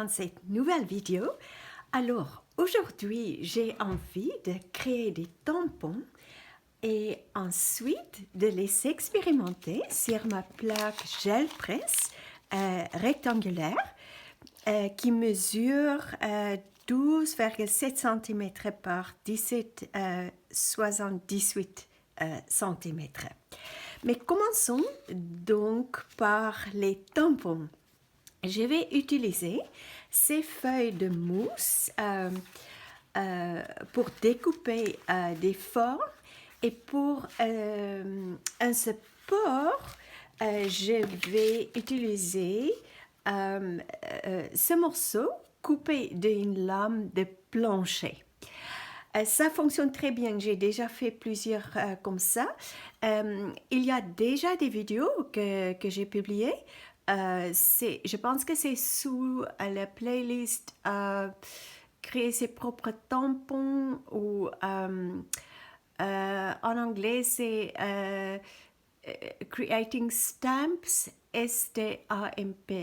dans cette nouvelle vidéo. Alors, aujourd'hui, j'ai envie de créer des tampons et ensuite de les expérimenter sur ma plaque gel presse rectangulaire qui mesure 12,7 cm par 78 cm. Mais commençons donc par les tampons. Je vais utiliser ces feuilles de mousse pour découper des formes et pour un support, je vais utiliser ce morceau coupé d'une lame de plancher. Ça fonctionne très bien, j'ai déjà fait plusieurs comme ça. Il y a déjà des vidéos que j'ai publiées. Je pense que c'est sous la playlist créer ses propres tampons ou en anglais c'est Creating Stamps, S-T-A-M-P-S.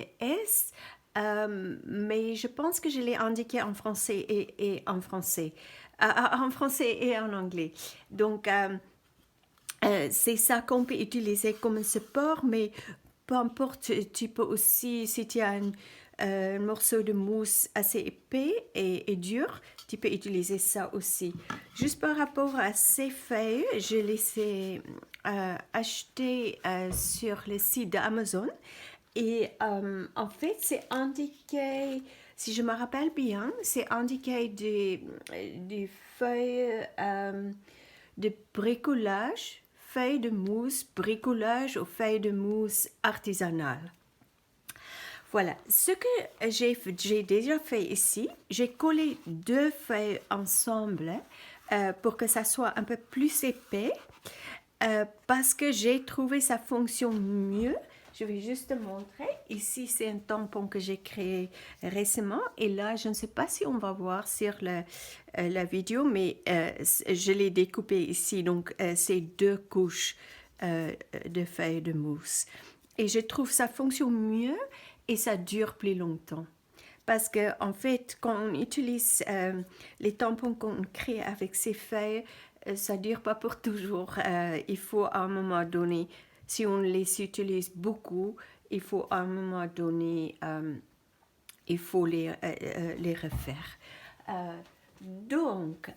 Mais je pense que je l'ai indiqué en français et en français. En français et en anglais. Donc, c'est ça qu'on peut utiliser comme un support, mais peu importe, tu peux aussi, si tu as un morceau de mousse assez épais et dur, tu peux utiliser ça aussi. Juste par rapport à ces feuilles, je les ai achetées sur le site d'Amazon. Et en fait, c'est indiqué, si je me rappelle bien, c'est indiqué des feuilles de bricolage, feuilles de mousse, bricolage ou feuilles de mousse artisanale. Voilà, ce que j'ai déjà fait ici, j'ai collé deux feuilles ensemble pour que ça soit un peu plus épais parce que j'ai trouvé ça fonctionne mieux. Je vais juste te montrer. Ici, c'est un tampon que j'ai créé récemment. Et là, je ne sais pas si on va voir sur la vidéo, mais je l'ai découpé ici. Donc, c'est deux couches de feuilles de mousse. Et je trouve ça fonctionne mieux et ça dure plus longtemps. Parce que en fait, quand on utilise les tampons qu'on crée avec ces feuilles, ça ne dure pas pour toujours. Il faut à un moment donné, si on les utilise beaucoup, il faut à un moment donné, il faut les refaire. Donc,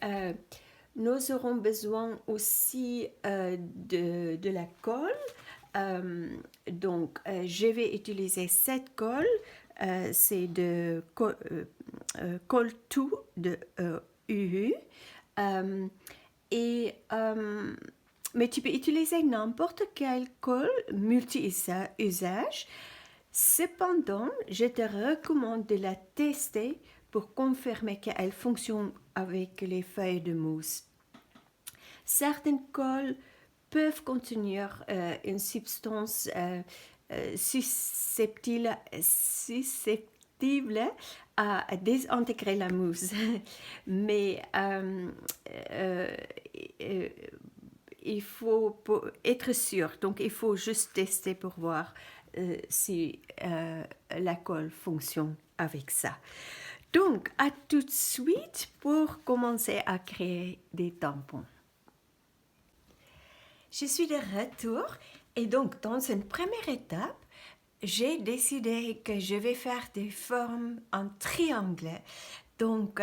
nous aurons besoin aussi de la colle. Donc, je vais utiliser cette colle. C'est de colle tout de UU. Mais tu peux utiliser n'importe quelle colle multi-usage. Cependant, je te recommande de la tester pour confirmer qu'elle fonctionne avec les feuilles de mousse. Certaines colles peuvent contenir une substance susceptible à désintégrer la mousse. Mais il faut être sûr, donc il faut juste tester pour voir si la colle fonctionne avec ça. Donc, à tout de suite pour commencer à créer des tampons. Je suis de retour et donc dans une première étape, j'ai décidé que je vais faire des formes en triangle. Donc,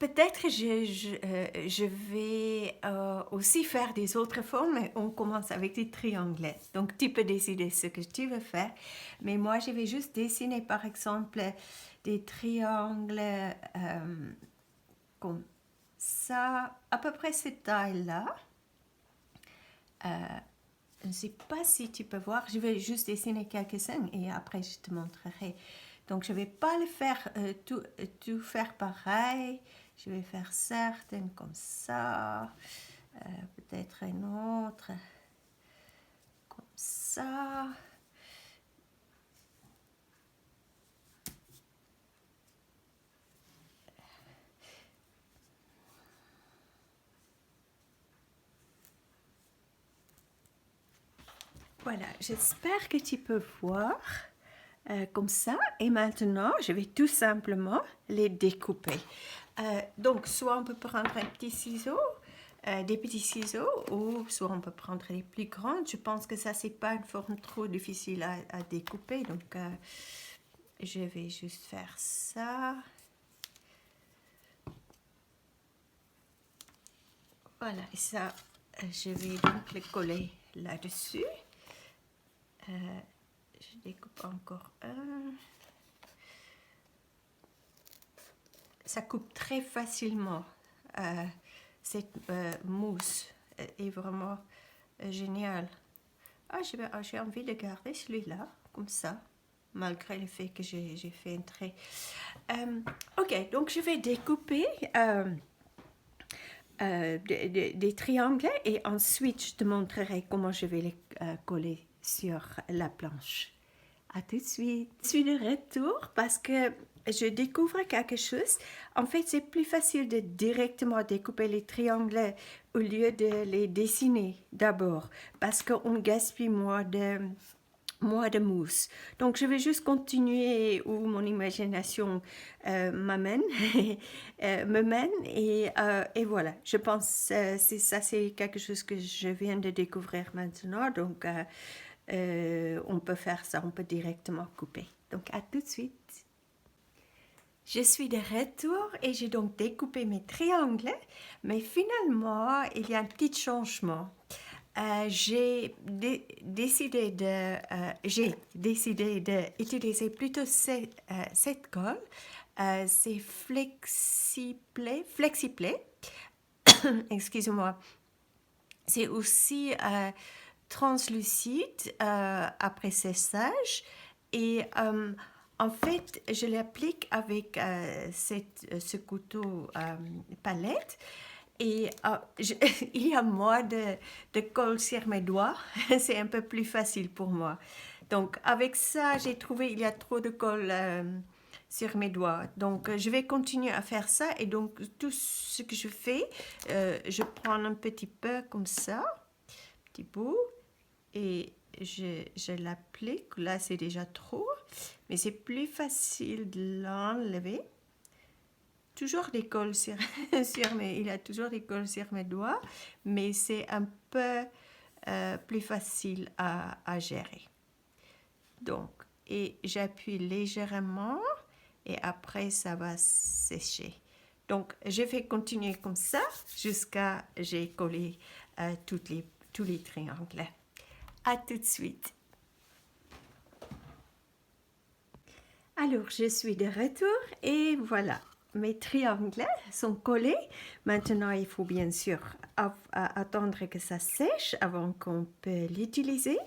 peut-être je vais aussi faire des autres formes, mais on commence avec des triangles. Donc, tu peux décider ce que tu veux faire. Mais moi, je vais juste dessiner, par exemple, des triangles comme ça, à peu près cette taille-là. Je ne sais pas si tu peux voir, je vais juste dessiner quelques-uns et après je te montrerai. Donc je ne vais pas le faire tout faire pareil. Je vais faire certaines comme ça, peut-être une autre comme ça. Voilà, j'espère que tu peux voir. comme ça. Et maintenant, je vais tout simplement les découper. Donc, soit on peut prendre un petit ciseau, des petits ciseaux, ou soit on peut prendre les plus grands. Je pense que ça, c'est pas une forme trop difficile à découper. Donc, je vais juste faire ça. Voilà, et ça, je vais donc le coller là-dessus. Je découpe encore un. Ça coupe très facilement. Cette mousse est vraiment géniale. J'ai envie de garder celui-là, comme ça, malgré le fait que j'ai fait un trait. Ok, donc je vais découper des triangles et ensuite je te montrerai comment je vais les coller sur la planche. À tout de suite. Je suis de retour parce que je découvre quelque chose. En fait, c'est plus facile de directement découper les triangles au lieu de les dessiner d'abord parce qu'on gaspille moins de mousse. Donc, je vais juste continuer où mon imagination m'amène, me mène. Et voilà, je pense que c'est quelque chose que je viens de découvrir maintenant. Donc, on peut faire ça, on peut directement couper. Donc, à tout de suite. Je suis de retour et j'ai donc découpé mes triangles, mais finalement, il y a un petit changement. J'ai décidé d'utiliser plutôt cette colle. C'est Flexiplay. Excusez-moi. C'est aussi translucide après séchage et en fait je l'applique avec ce couteau palette et il y a moins de colle sur mes doigts. C'est un peu plus facile pour moi. Donc avec ça j'ai trouvé il y a trop de colle sur mes doigts. Donc je vais continuer à faire ça et donc tout ce que je fais, je prends un petit peu comme ça, petit bout, et je l'applique. Là, c'est déjà trop, mais c'est plus facile de l'enlever. Toujours des cols sur, il a toujours des cols sur mes doigts, mais c'est un peu plus facile à gérer. Donc, et j'appuie légèrement et après ça va sécher. Donc, je vais continuer comme ça jusqu'à j'ai collé tous les triangles. À tout de suite. Alors, je suis de retour et voilà, mes triangles sont collés. Maintenant, il faut bien sûr attendre que ça sèche avant qu'on peut l'utiliser.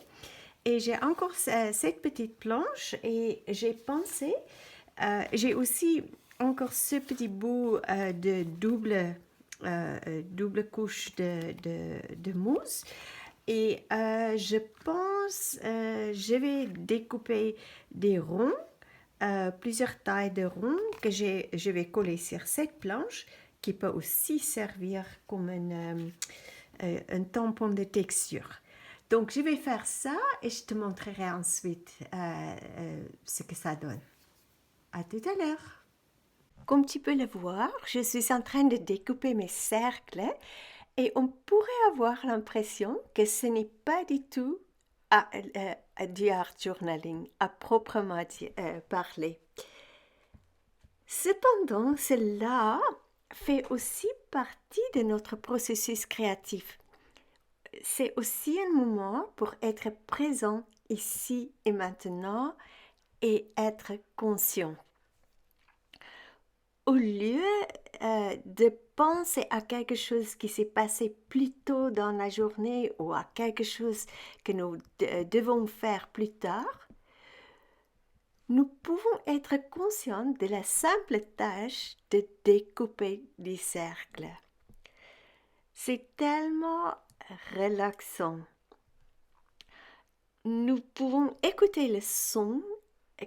Et j'ai encore cette petite planche et j'ai pensé, j'ai aussi encore ce petit bout de double couche de mousse. Et je pense, je vais découper des ronds, plusieurs tailles de ronds que je vais coller sur cette planche qui peut aussi servir comme un tampon de texture. Donc, je vais faire ça et je te montrerai ensuite ce que ça donne. À tout à l'heure. Comme tu peux le voir, je suis en train de découper mes cercles et on pourrait avoir l'impression que ce n'est pas du tout du art journaling à proprement parler. Cependant, cela fait aussi partie de notre processus créatif. C'est aussi un moment pour être présent ici et maintenant et être conscient. Au lieu de penser à quelque chose qui s'est passé plus tôt dans la journée ou à quelque chose que nous devons faire plus tard, nous pouvons être conscients de la simple tâche de découper des cercles. C'est tellement relaxant. Nous pouvons écouter le son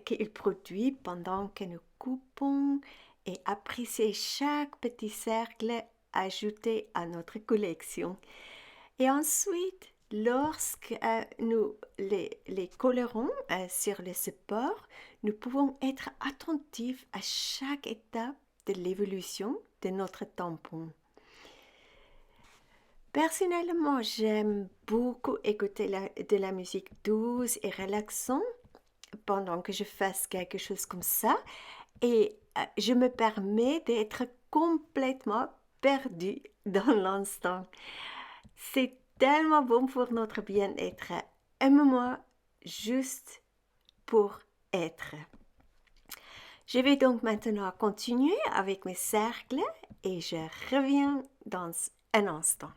qu'il produit pendant que nous coupons et apprécier chaque petit cercle ajouté à notre collection. Et ensuite, Lorsque nous les collerons sur le support, nous pouvons être attentifs à chaque étape de l'évolution de notre tampon. Personnellement, j'aime beaucoup écouter de la musique douce et relaxante pendant que je fasse quelque chose comme ça et je me permets d'être complètement perdue dans l'instant. C'est tellement bon pour notre bien-être. Aime-moi juste pour être. Je vais donc maintenant continuer avec mes cercles et je reviens dans un instant.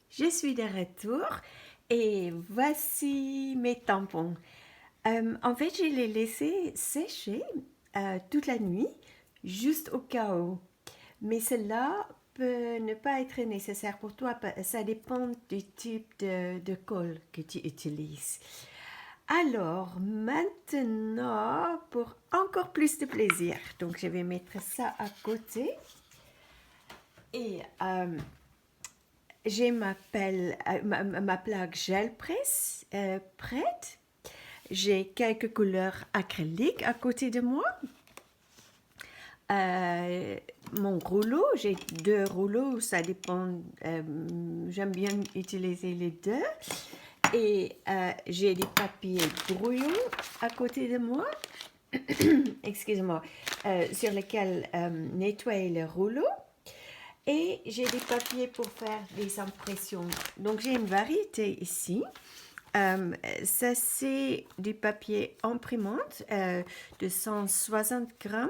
Je suis de retour et voici mes tampons. En fait, je les laissés sécher toute la nuit, juste au cas où. Mais cela peut ne pas être nécessaire pour toi. Ça dépend du type de colle que tu utilises. Alors, maintenant, pour encore plus de plaisir, donc je vais mettre ça à côté. Et j'ai ma plaque gel presse prête. J'ai quelques couleurs acryliques à côté de moi. Mon rouleau, j'ai 2 rouleaux, ça dépend, j'aime bien utiliser les 2. Et j'ai des papiers brouillons à côté de moi, excusez-moi, sur lesquels nettoyer le rouleau. Et j'ai des papiers pour faire des impressions. Donc j'ai une variété ici. Ça c'est du papier imprimante de 160 grammes.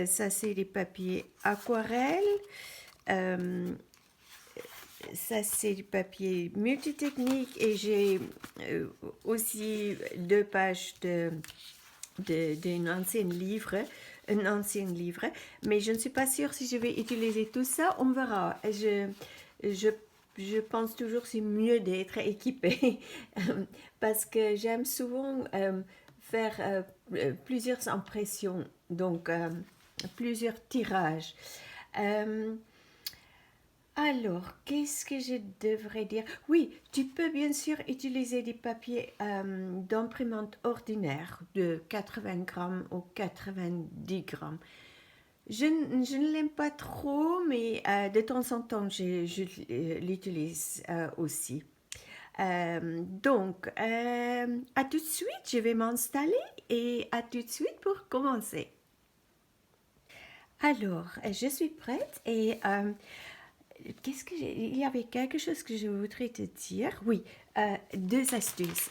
Ça c'est des papiers aquarelle. Ça c'est du papier multitechnique et j'ai aussi 2 pages d'un ancien livre, mais je ne suis pas sûre si je vais utiliser tout ça, on verra. Je pense toujours que c'est mieux d'être équipé parce que j'aime souvent faire plusieurs impressions, donc plusieurs tirages. Alors, qu'est-ce que je devrais dire? Oui, tu peux bien sûr utiliser des papiers d'imprimante ordinaire de 80 grammes ou 90 grammes. Je ne l'aime pas trop, mais de temps en temps, je l'utilise aussi. Donc, à tout de suite, je vais m'installer et à tout de suite pour commencer. Alors, je suis prête et il y avait quelque chose que je voudrais te dire. Oui, 2 astuces.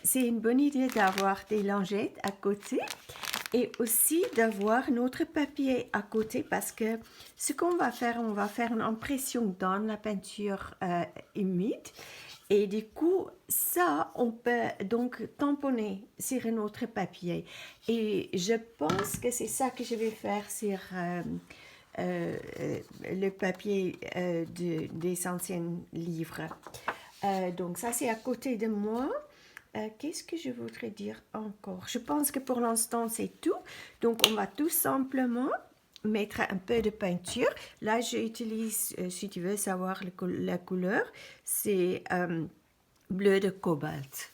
C'est une bonne idée d'avoir des lingettes à côté et aussi d'avoir notre papier à côté parce que ce qu'on va faire, on va faire une impression dans la peinture humide et du coup, ça, on peut donc tamponner sur un autre papier. Et je pense que c'est ça que je vais faire sur le papier des anciens livres. Donc ça, c'est à côté de moi. Qu'est-ce que je voudrais dire encore? Je pense que pour l'instant, c'est tout. Donc, on va tout simplement mettre un peu de peinture. Là, j'utilise, si tu veux savoir la couleur, c'est bleu de cobalt.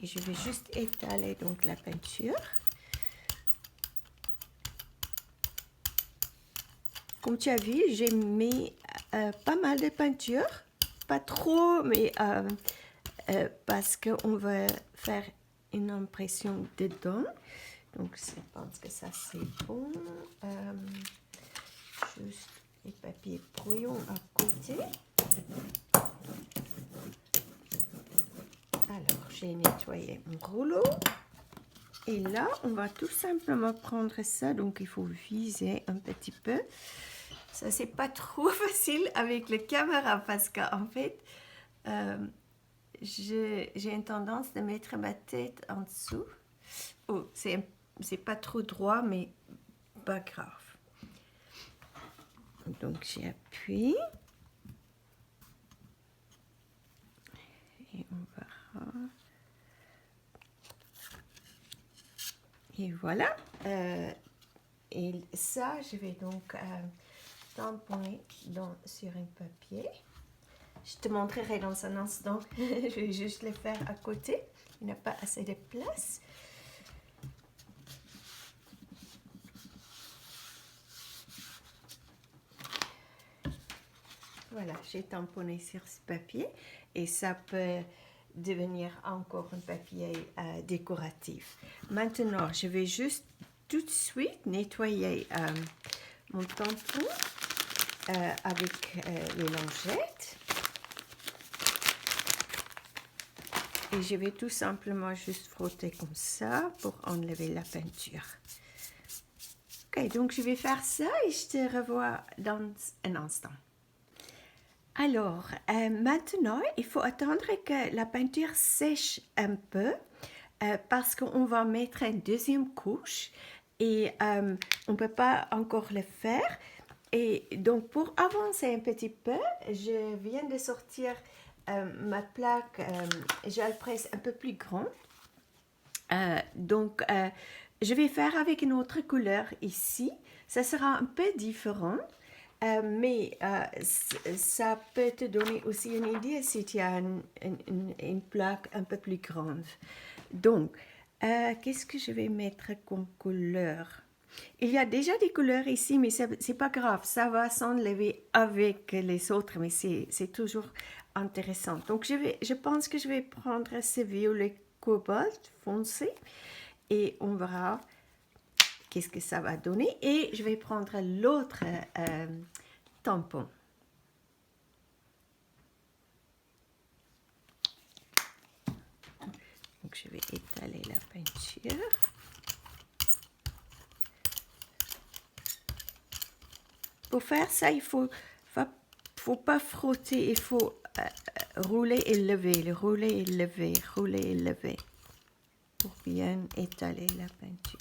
Et je vais juste étaler donc la peinture. Comme tu as vu, j'ai mis pas mal de peinture. Pas trop, mais parce qu'on va faire une impression dedans. Donc, je pense que ça, c'est bon. Juste les papiers brouillons à côté. Alors, j'ai nettoyé mon rouleau. Et là, on va tout simplement prendre ça. Donc, il faut viser un petit peu. Ça, c'est pas trop facile avec la caméra parce qu'en fait, j'ai une tendance de mettre ma tête en dessous. Oh, c'est pas trop droit, mais pas grave. Donc, j'appuie. Et on verra. Et voilà. et ça, je vais donc tamponner sur un papier. Je te montrerai dans un instant. Je vais juste le faire à côté. Il n'y a pas assez de place. Voilà, j'ai tamponné sur ce papier et ça peut devenir encore un papier décoratif. Maintenant, je vais juste tout de suite nettoyer mon tampon avec les lingettes. Et je vais tout simplement juste frotter comme ça pour enlever la peinture. Ok, donc je vais faire ça et je te revois dans un instant. Alors, maintenant, il faut attendre que la peinture sèche un peu parce qu'on va mettre une deuxième couche et on ne peut pas encore le faire. Et donc, pour avancer un petit peu, je viens de sortir ma plaque gel presse un peu plus grande. Donc, je vais faire avec une autre couleur ici. Ça sera un peu différent. Mais ça peut te donner aussi une idée si tu as une plaque un peu plus grande. Donc, qu'est-ce que je vais mettre comme couleur? Il y a déjà des couleurs ici, mais c'est pas grave. Ça va s'enlever avec les autres, mais c'est toujours intéressant. Donc, je pense que je vais prendre ce violet cobalt foncé et on verra qu'est-ce que ça va donner. Et je vais prendre l'autre tampon. Donc, je vais étaler la peinture. Pour faire ça, il faut pas frotter, il faut rouler et lever, rouler et lever, rouler et lever pour bien étaler la peinture.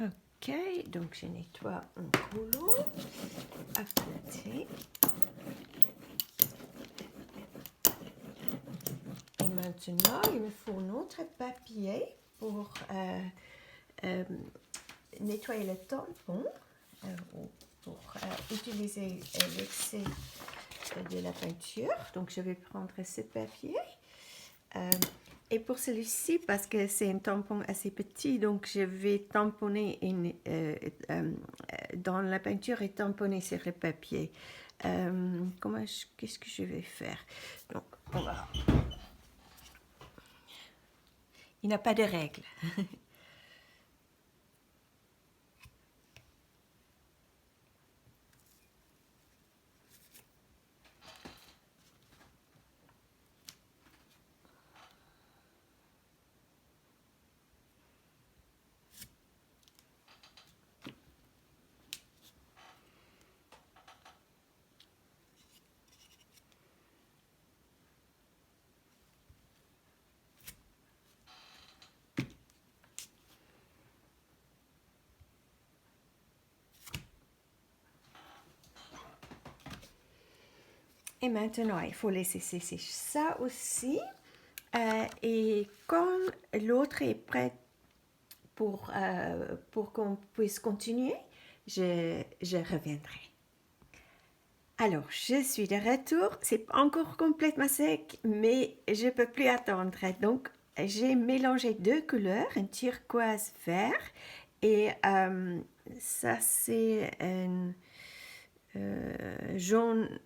Ok, donc je nettoie un rouleau à côté. Et maintenant, il me faut un autre papier pour nettoyer le tampon, pour utiliser l'excès de la peinture. Donc, je vais prendre ce papier. Et pour celui-ci, parce que c'est un tampon assez petit, donc je vais tamponner dans la peinture et tamponner sur le papier. Qu'est-ce que je vais faire? Donc, on va. Il n'y a pas de règle. Et maintenant, il faut laisser sécher ça aussi. Et quand l'autre est prêt pour qu'on puisse continuer, je reviendrai. Alors, je suis de retour. C'est encore complètement sec, mais je ne peux plus attendre. Donc, j'ai mélangé deux couleurs, un turquoise vert et ça c'est un jaune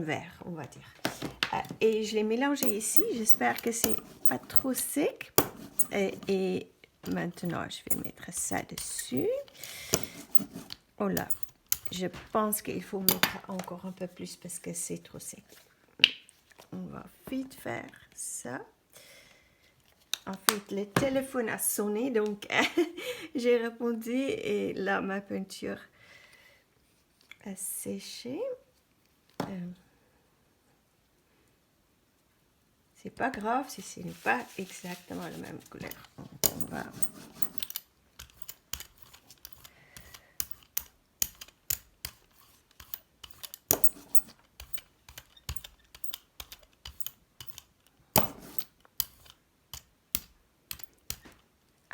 vert, on va dire. Et je l'ai mélangé ici. J'espère que c'est pas trop sec. Et maintenant, je vais mettre ça dessus. Oh là, je pense qu'il faut mettre encore un peu plus parce que c'est trop sec. On va vite faire ça. En fait, le téléphone a sonné, donc j'ai répondu et là, ma peinture a séché. C'est pas grave si ce n'est pas exactement la même couleur. On va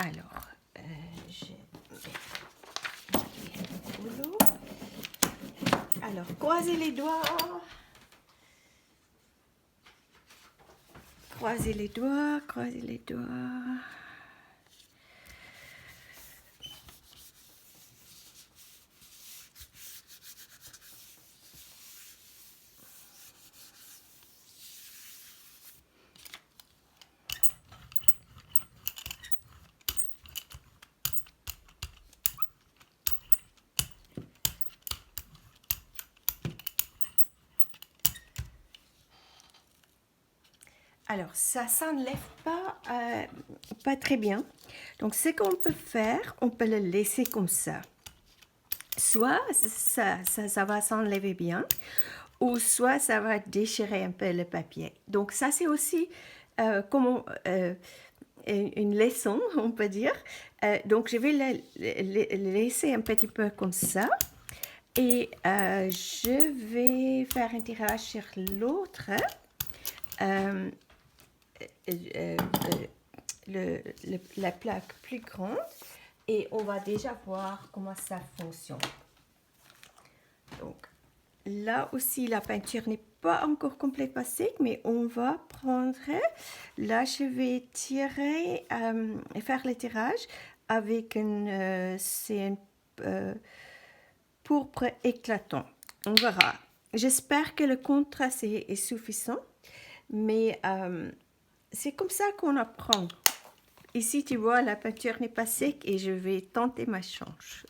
Alors, je vais le rouleau. Alors, croisez les doigts. Croisez les doigts, croisez les doigts. Alors, ça s'enlève pas très bien. Donc, ce qu'on peut faire, on peut le laisser comme ça. Soit ça va s'enlever bien, ou soit ça va déchirer un peu le papier. Donc, ça, c'est aussi une leçon, on peut dire. Donc, je vais le laisser un petit peu comme ça. Et je vais faire un tirage sur l'autre. La plaque plus grande et on va déjà voir comment ça fonctionne. Donc là aussi la peinture n'est pas encore complètement sec, mais on va prendre, là je vais tirer et faire le tirage avec c'est un pourpre éclatant. On verra. J'espère que le contraste est suffisant, mais c'est comme ça qu'on apprend. Ici, tu vois, la peinture n'est pas sec et je vais tenter ma chance.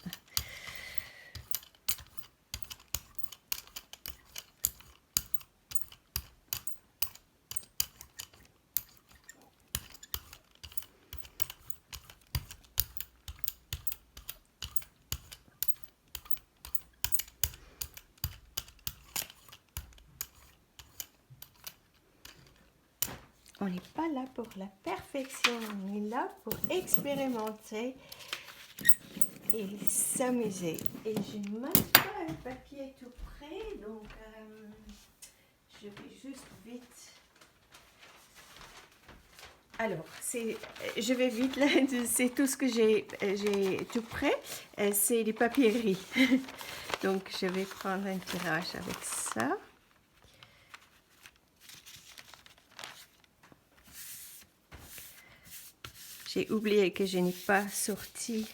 On n'est pas là pour la perfection, on est là pour expérimenter et s'amuser. Et je ne mets pas un papier tout près, donc je vais juste vite. Alors, je vais vite là, c'est tout ce que j'ai tout près, c'est du papier riz. Donc, je vais prendre un tirage avec ça. J'ai oublié que je n'ai pas sorti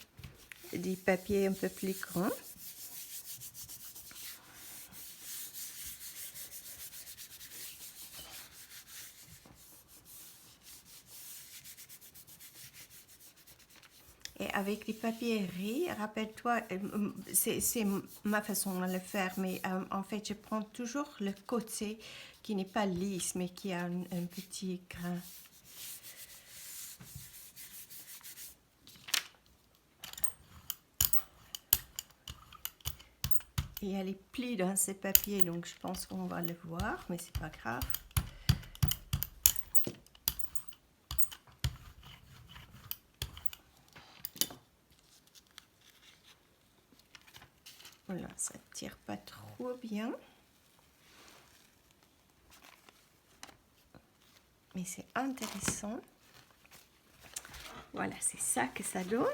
du papier un peu plus grand. Et avec les papiers riz, rappelle-toi, c'est ma façon de le faire, mais en fait, je prends toujours le côté qui n'est pas lisse, mais qui a un petit grain. Il y a les plis dans ce papier, donc je pense qu'on va le voir, mais c'est pas grave. Voilà, ça ne tire pas trop bien. Mais c'est intéressant. Voilà, c'est ça que ça donne.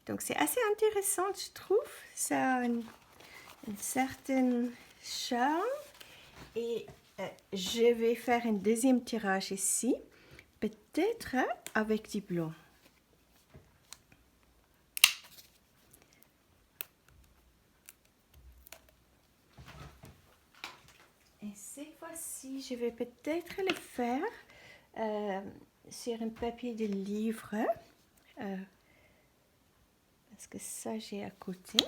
Donc c'est assez intéressant, je trouve. Ça a une certaine charme. Et je vais faire un deuxième tirage ici. Peut-être avec du blanc. Et cette fois-ci, je vais peut-être le faire sur un papier de livre. Parce que ça, j'ai à côté.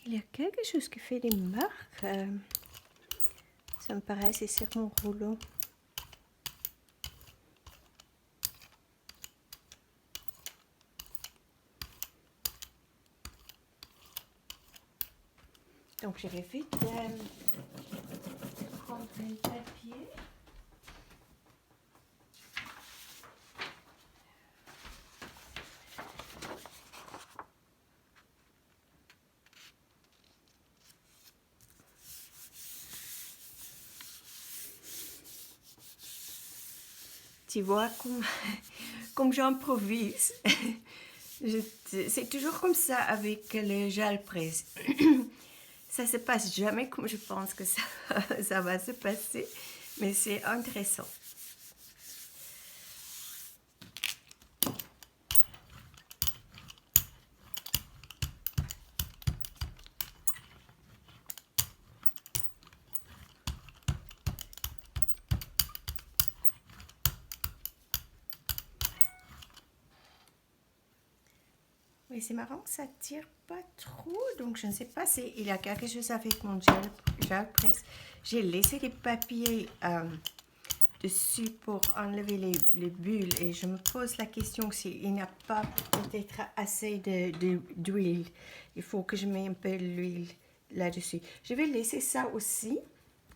Il y a quelque chose qui fait des marques. Ça me paraît, c'est sur mon rouleau. Donc je vais vite prendre un papier. Tu vois, comme j'improvise, c'est toujours comme ça avec le gel presse. Ça se passe jamais comme je pense que ça va se passer, mais c'est intéressant. Oui, c'est marrant que ça tire pas trop, donc je ne sais pas s'il y a quelque chose avec mon gel presse. J'ai laissé des papiers dessus pour enlever les bulles et je me pose la question s'il n'y a pas peut-être assez d'huile. Il faut que je mette un peu d'huile là-dessus. Je vais laisser ça aussi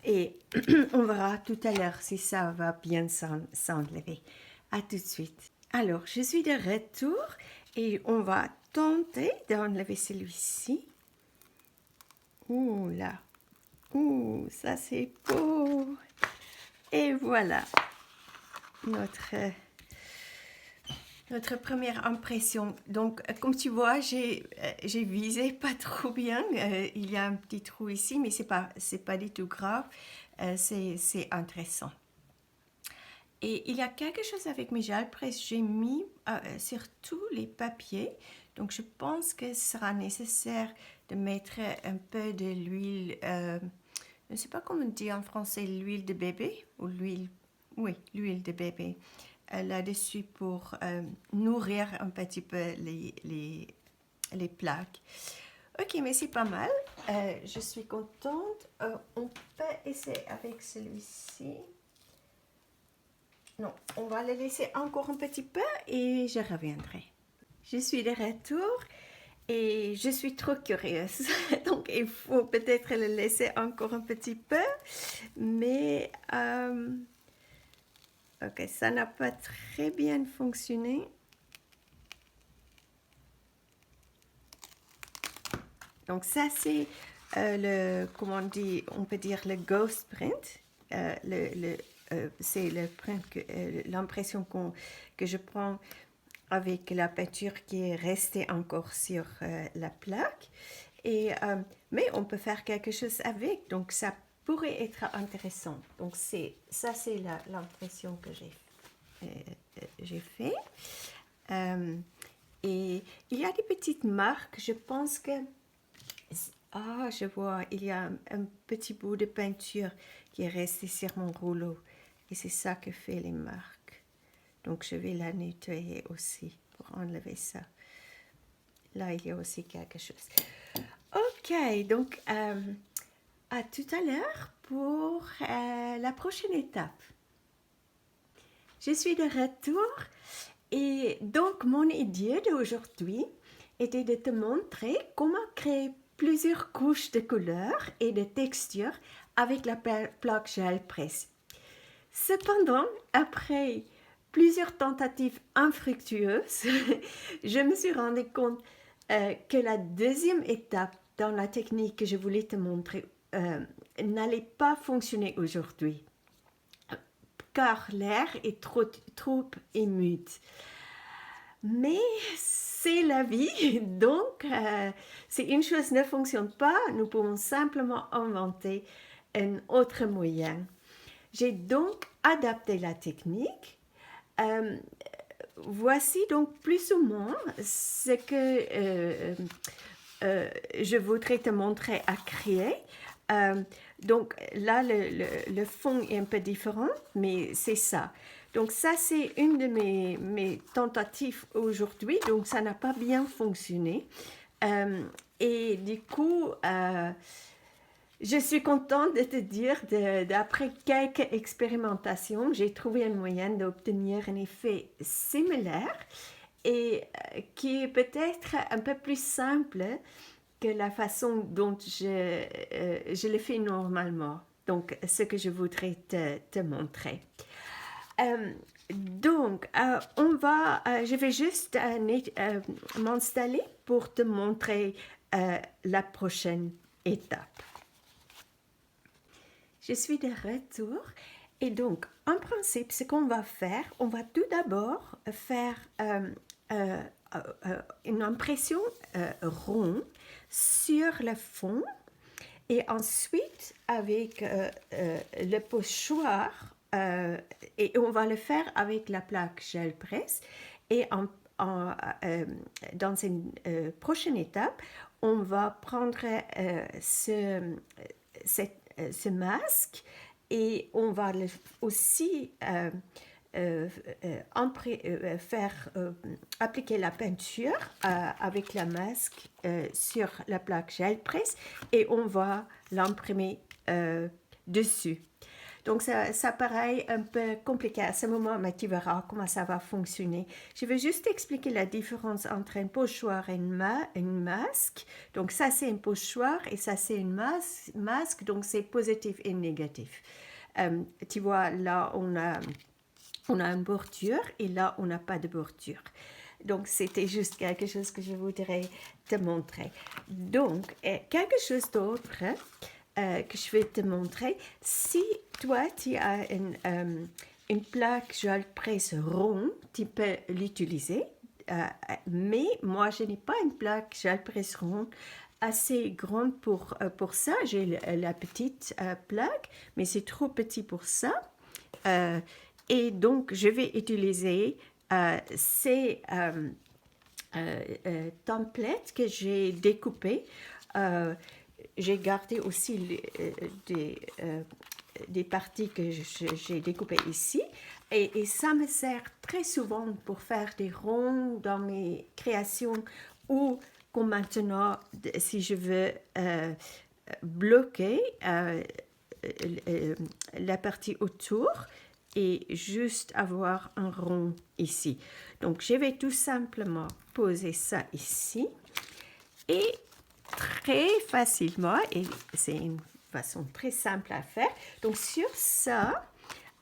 et on verra tout à l'heure si ça va bien s'enlever. À tout de suite. Alors, je suis de retour et on va tenter d'enlever celui-ci. Ouh là, ouh, ça c'est beau. Et voilà, notre première impression. Donc, comme tu vois, j'ai visé pas trop bien. Il y a un petit trou ici, mais c'est pas du tout grave. C'est intéressant. Et il y a quelque chose avec mes gels presse. J'ai mis sur tous les papiers. Donc, je pense que ce sera nécessaire de mettre un peu de l'huile. Je ne sais pas comment on dit en français, l'huile de bébé ou l'huile. Oui, l'huile de bébé. Là-dessus pour nourrir un petit peu les plaques. Ok, mais c'est pas mal. Je suis contente. On peut essayer avec celui-ci. Non, on va le laisser encore un petit peu et je reviendrai. Je suis de retour et je suis trop curieuse. Donc, il faut peut-être le laisser encore un petit peu. Mais, ok, ça n'a pas très bien fonctionné. Donc, ça, c'est comment on peut dire le ghost print. C'est le print l'impression que je prends avec la peinture qui est restée encore sur la plaque. Mais on peut faire quelque chose avec, donc ça pourrait être intéressant. Donc ça c'est l'impression que j'ai fait. Et il y a des petites marques, je pense que... Ah, je vois, il y a un petit bout de peinture qui est resté sur mon rouleau. Et c'est ça que fait les marques. Donc, je vais la nettoyer aussi pour enlever ça. Là, il y a aussi quelque chose. Ok, donc à tout à l'heure pour la prochaine étape. Je suis de retour et donc mon idée d'aujourd'hui était de te montrer comment créer plusieurs couches de couleurs et de textures avec la plaque gel presse. Cependant, après plusieurs tentatives infructueuses, je me suis rendu compte que la deuxième étape dans la technique que je voulais te montrer n'allait pas fonctionner aujourd'hui, car l'air est trop humide. Mais c'est la vie, donc si une chose ne fonctionne pas, nous pouvons simplement inventer un autre moyen. J'ai donc adapté la technique. Voici donc plus ou moins ce que je voudrais te montrer à créer. Donc là, le fond est un peu différent, mais c'est ça. Donc ça, c'est une de mes tentatives aujourd'hui, donc ça n'a pas bien fonctionné. Et du coup, je suis contente de te dire, d'après quelques expérimentations, j'ai trouvé un moyen d'obtenir un effet similaire et qui est peut-être un peu plus simple que la façon dont je le fais normalement. Donc, ce que je voudrais te montrer. Donc, je vais juste m'installer pour te montrer la prochaine étape. Je suis de retour Et donc, en principe, ce qu'on va faire, on va tout d'abord faire euh, une impression ronde sur le fond et ensuite avec le pochoir et on va le faire avec la plaque gel presse et en, dans une prochaine étape, on va prendre ce masque et on va aussi faire appliquer la peinture avec la masque sur la plaque gel presse et on va l'imprimer dessus. Donc ça paraît un peu compliqué à ce moment, mais tu verras comment ça va fonctionner. Je vais juste expliquer la différence entre un pochoir et une masque. Donc ça c'est un pochoir et ça c'est une masque, donc c'est positif et négatif. Tu vois, là on a une bordure et là on n'a pas de bordure. Donc c'était juste quelque chose que je voudrais te montrer. Donc quelque chose d'autre que je vais te montrer. Si toi tu as une plaque gel presse ronde, tu peux l'utiliser. Mais moi je n'ai pas une plaque gel presse ronde assez grande pour ça. J'ai la petite plaque, mais c'est trop petit pour ça. Et donc, je vais utiliser ces templates que j'ai découpés. J'ai gardé aussi des parties que j'ai découpées ici. Et ça me sert très souvent pour faire des ronds dans mes créations ou comme maintenant, si je veux bloquer la partie autour et juste avoir un rond ici. Donc, je vais tout simplement poser ça ici et très facilement, et c'est une façon très simple à faire. Donc, sur ça,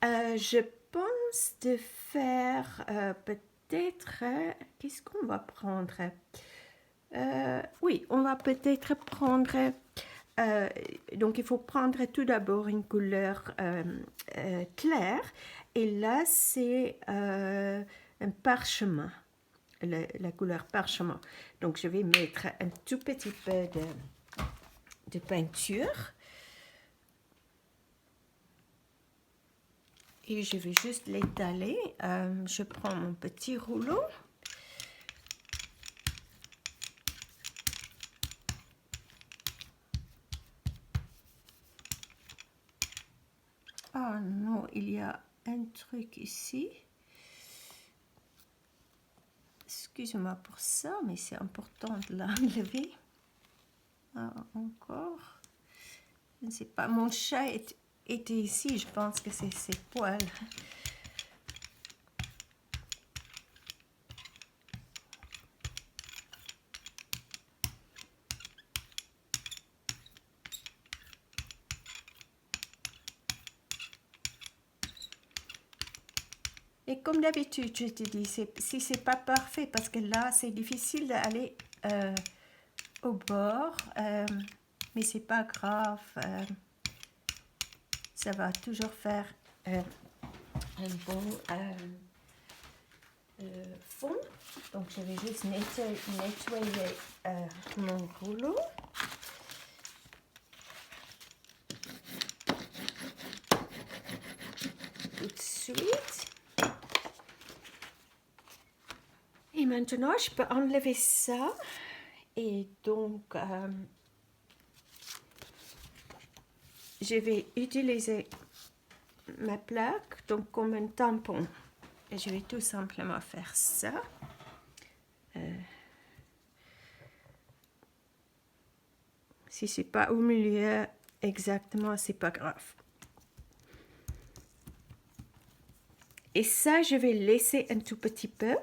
je pense de faire peut-être, qu'est-ce qu'on va prendre? Oui, on va peut-être prendre donc il faut prendre tout d'abord une couleur claire et là c'est un parchemin, la couleur parchemin. Donc je vais mettre un tout petit peu de peinture et je vais juste l'étaler. Je prends mon petit rouleau. Oh non, il y a un truc ici. Excuse-moi pour ça, mais c'est important de l'enlever. Ah, encore. Je ne sais pas. Mon chat était ici. Je pense que c'est ses poils. Et comme d'habitude, je te dis, si c'est pas parfait, parce que là, c'est difficile d'aller au bord, mais c'est pas grave. Ça va toujours faire un bon fond. Donc, je vais juste nettoyer mon rouleau. Tout de suite. Et maintenant, je peux enlever ça. Et donc, je vais utiliser ma plaque donc comme un tampon. Et je vais tout simplement faire ça. Si c'est pas au milieu exactement, c'est pas grave. Et ça, je vais laisser un tout petit peu.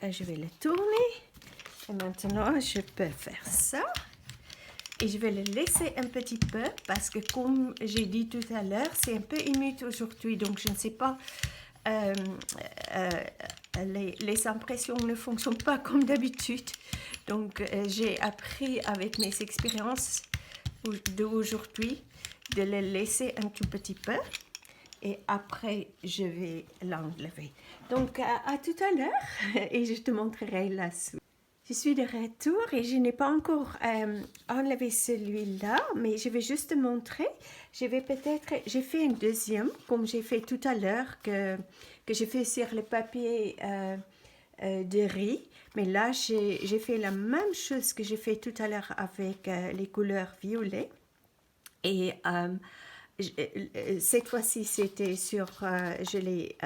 Je vais le tourner. Et maintenant, je peux faire ça. Et je vais le laisser un petit peu parce que comme j'ai dit tout à l'heure, c'est un peu humide aujourd'hui. Donc, je ne sais pas, les impressions ne fonctionnent pas comme d'habitude. Donc, j'ai appris avec mes expériences d'aujourd'hui de le laisser un tout petit peu. et après je vais l'enlever. Donc à tout à l'heure et je te montrerai la suite. Je suis de retour et je n'ai pas encore enlevé celui-là, mais je vais juste te montrer. J'ai fait un deuxième, comme j'ai fait tout à l'heure, que j'ai fait sur le papier de riz. Mais là, j'ai fait la même chose que j'ai fait tout à l'heure avec les couleurs violettes. Et cette fois-ci, c'était sur, j'ai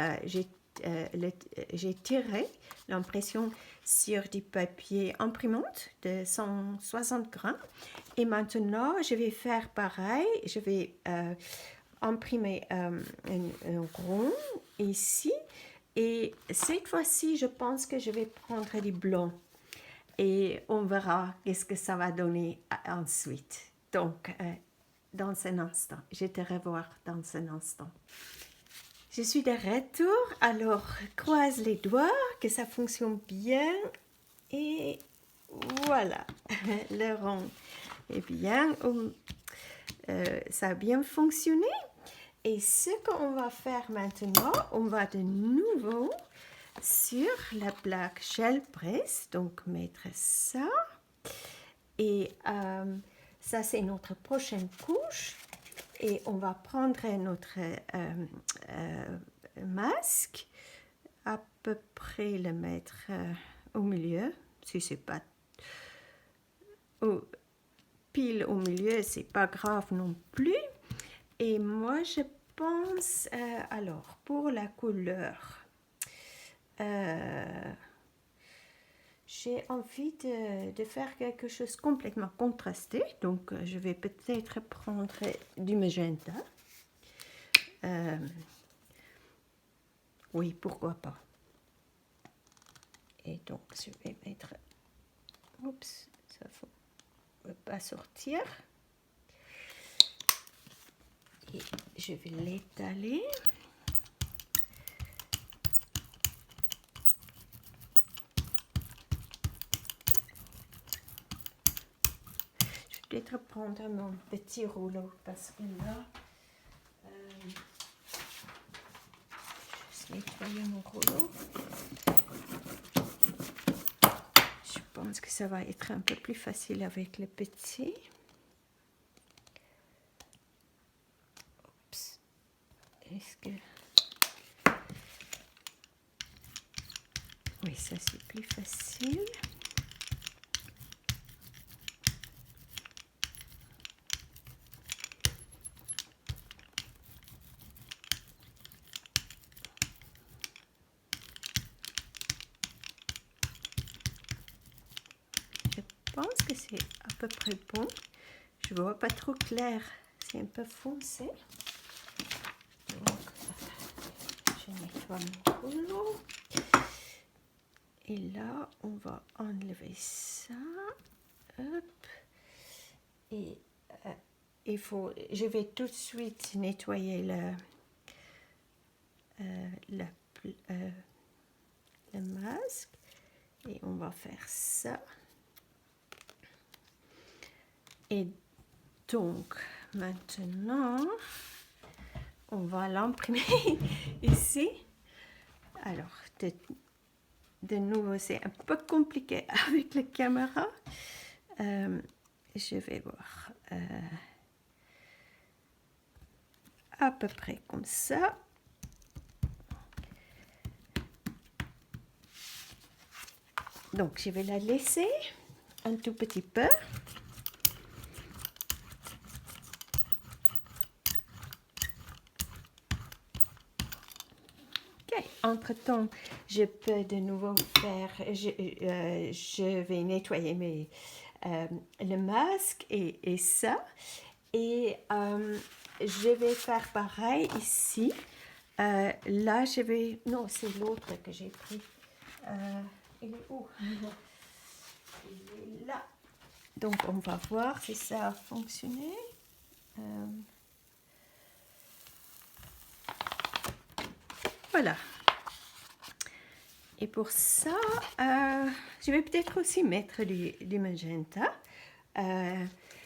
tiré l'impression sur du papier imprimante de 160 grammes. Et maintenant, je vais faire pareil. Je vais imprimer un rond ici. Et cette fois-ci, je pense que je vais prendre du blanc. Et on verra qu'est-ce que ça va donner ensuite. Donc, dans un instant. Je te revoir dans un instant. Je suis de retour, alors croise les doigts que ça fonctionne bien et voilà, le rond est bien, ça a bien fonctionné. Et ce qu'on va faire maintenant, on va de nouveau sur la plaque gel presse, donc mettre ça et ça, c'est notre prochaine couche. Et on va prendre notre masque, à peu près le mettre au milieu. Si c'est pas pile au milieu, c'est pas grave non plus. Et moi, je pense, alors, pour la couleur, j'ai envie de faire quelque chose complètement contrasté, donc je vais peut-être prendre du magenta. Oui, pourquoi pas. Et donc je vais mettre, oups, ça ne faut pas sortir. Et je vais l'étaler. Peut-être prendre mon petit rouleau parce que là, je vais nettoyer mon rouleau. Je pense que ça va être un peu plus facile avec le petit. Oups. Est-ce que... Oui, ça c'est plus facile. Je pense que c'est à peu près bon. Je ne vois pas trop clair, c'est un peu foncé. Donc, je nettoie mon rouleau. Et là, on va enlever ça. Hop. Et je vais tout de suite nettoyer le masque. Et on va faire ça. Et donc, maintenant, on va l'imprimer ici. Alors, de nouveau, c'est un peu compliqué avec la caméra. Je vais voir à peu près comme ça. Donc, je vais la laisser un tout petit peu. Entre-temps, je peux de nouveau faire, je vais nettoyer le masque et ça. Et je vais faire pareil ici. Là, je vais... Non, c'est l'autre que j'ai pris. Il est où? Il est là. Donc, on va voir si ça a fonctionné. Voilà. Et pour ça, je vais peut-être aussi mettre du magenta.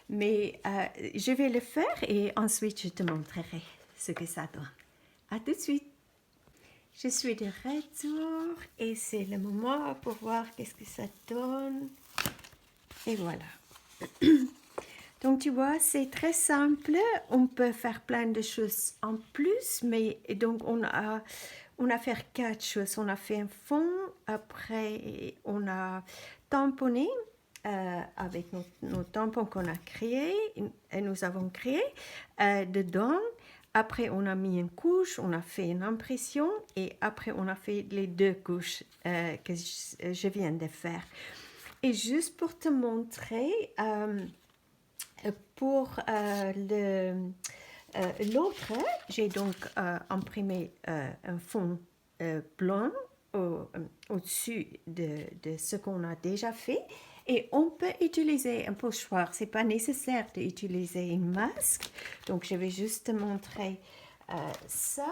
Mais je vais le faire et ensuite je te montrerai ce que ça donne. À tout de suite. Je suis de retour et c'est le moment pour voir qu'est-ce que ça donne. Et voilà. Donc tu vois, c'est très simple. On peut faire plein de choses en plus, mais donc on a fait 4 choses. On a fait un fond, après on a tamponné avec nos tampons qu'on a créés, et nous avons créé dedans. Après, on a mis une couche, on a fait une impression et après, on a fait les 2 couches que je viens de faire. Et juste pour te montrer, pour l'autre, j'ai donc imprimé un fond blanc au-dessus de ce qu'on a déjà fait. Et on peut utiliser un pochoir. Ce n'est pas nécessaire d'utiliser une masque. Donc, je vais juste te montrer ça.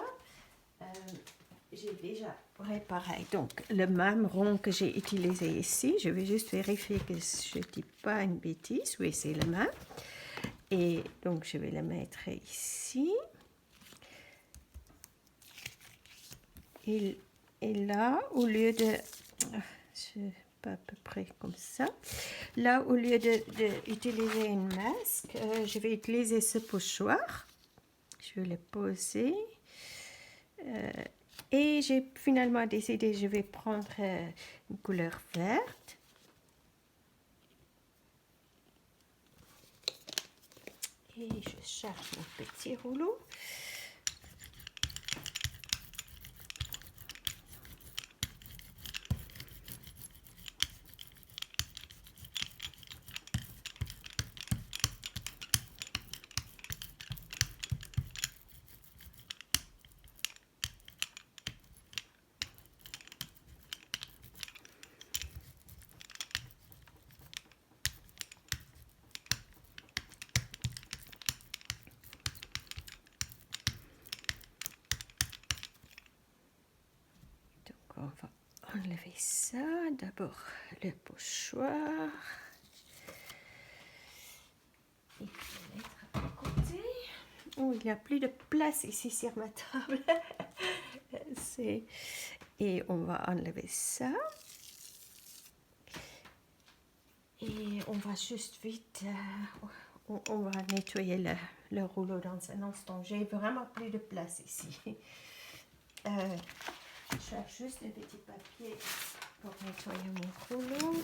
J'ai déjà préparé donc le même rond que j'ai utilisé ici. Je vais juste vérifier que je ne dis pas une bêtise. Oui, c'est le même. Et donc, je vais le mettre ici. Et là, au lieu de... pas à peu près comme ça. Là, au lieu d'utiliser une masque, je vais utiliser ce pochoir. Je vais le poser. Et j'ai finalement décidé, je vais prendre une couleur verte. Et je charge mon petit rouleau. On va enlever ça. D'abord le pochoir. Et le mettre à côté. Oh, il n'y a plus de place ici sur ma table. Et on va enlever ça. Et on va juste vite... on va nettoyer le rouleau dans un instant. J'ai vraiment plus de place ici. Je cherche juste un petit papier pour nettoyer mon rouleau.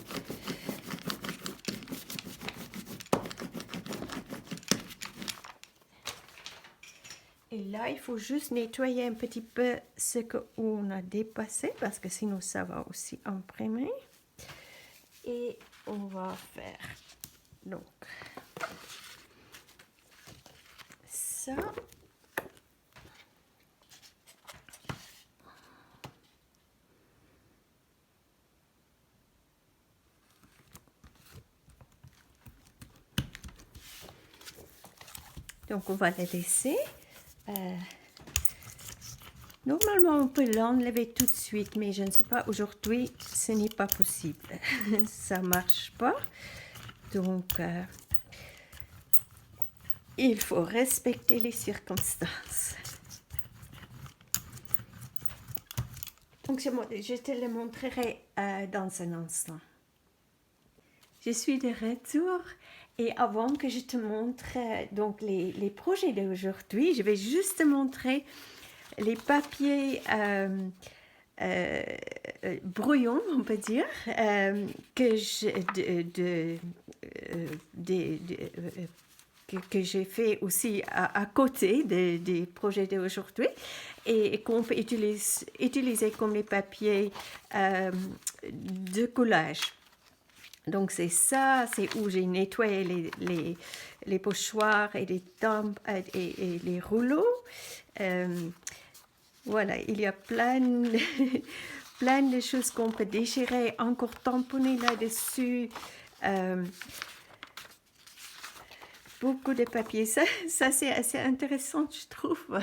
Et là, il faut juste nettoyer un petit peu ce qu'on a dépassé parce que sinon ça va aussi imprimer. Et on va faire donc ça. Donc on va le laisser. Normalement, on peut l'enlever tout de suite, mais je ne sais pas, aujourd'hui, ce n'est pas possible. Ça ne marche pas. Donc, il faut respecter les circonstances. Donc, je te le montrerai dans un instant. Je suis de retour. Et avant que je te montre donc les projets d'aujourd'hui, je vais juste te montrer les papiers brouillons, on peut dire, que j'ai fait aussi à côté des projets d'aujourd'hui et qu'on peut utiliser comme les papiers de collage. Donc c'est ça, c'est où j'ai nettoyé les pochoirs et les tampes et les rouleaux. Voilà, il y a plein de choses qu'on peut déchirer, encore tamponner là-dessus. Beaucoup de papier. Ça c'est assez intéressant, je trouve.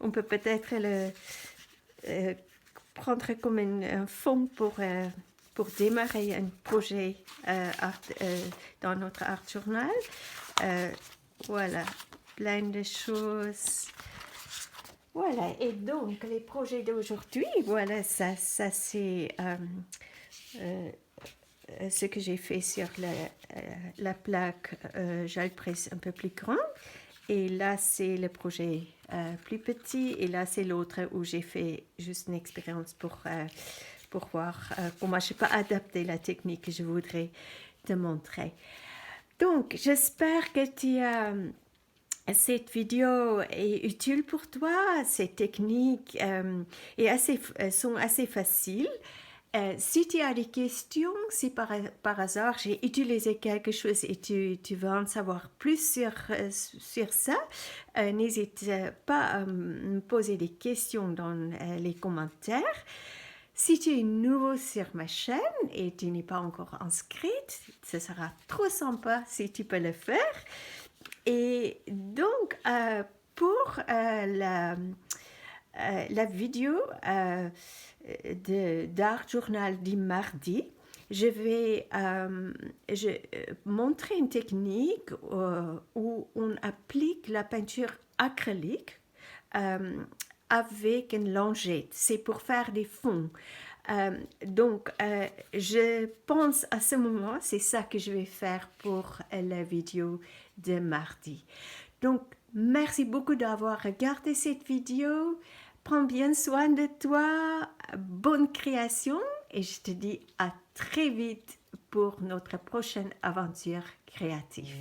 On peut peut-être le prendre comme un fond pour démarrer un projet dans notre Art Journal. Voilà, plein de choses. Voilà, et donc les projets d'aujourd'hui, voilà, ça c'est euh, ce que j'ai fait sur la plaque Jalpress un peu plus grande. Et là, c'est le projet plus petit. Et là, c'est l'autre où j'ai fait juste une expérience pour voir comment je peux adapter la technique que je voudrais te montrer. Donc, j'espère que cette vidéo est utile pour toi. Ces techniques sont assez faciles. Si tu as des questions, si par hasard j'ai utilisé quelque chose et tu veux en savoir plus sur ça, n'hésite pas à me poser des questions dans les commentaires. Si tu es nouveau sur ma chaîne et tu n'es pas encore inscrite, ce sera trop sympa si tu peux le faire. Et donc, pour la vidéo d'Art Journal du mardi, je vais montrer une technique où on applique la peinture acrylique avec une lingette. C'est pour faire des fonds. Donc, je pense à ce moment, c'est ça que je vais faire pour la vidéo de mardi. Donc, merci beaucoup d'avoir regardé cette vidéo. Prends bien soin de toi. Bonne création et je te dis à très vite pour notre prochaine aventure créative.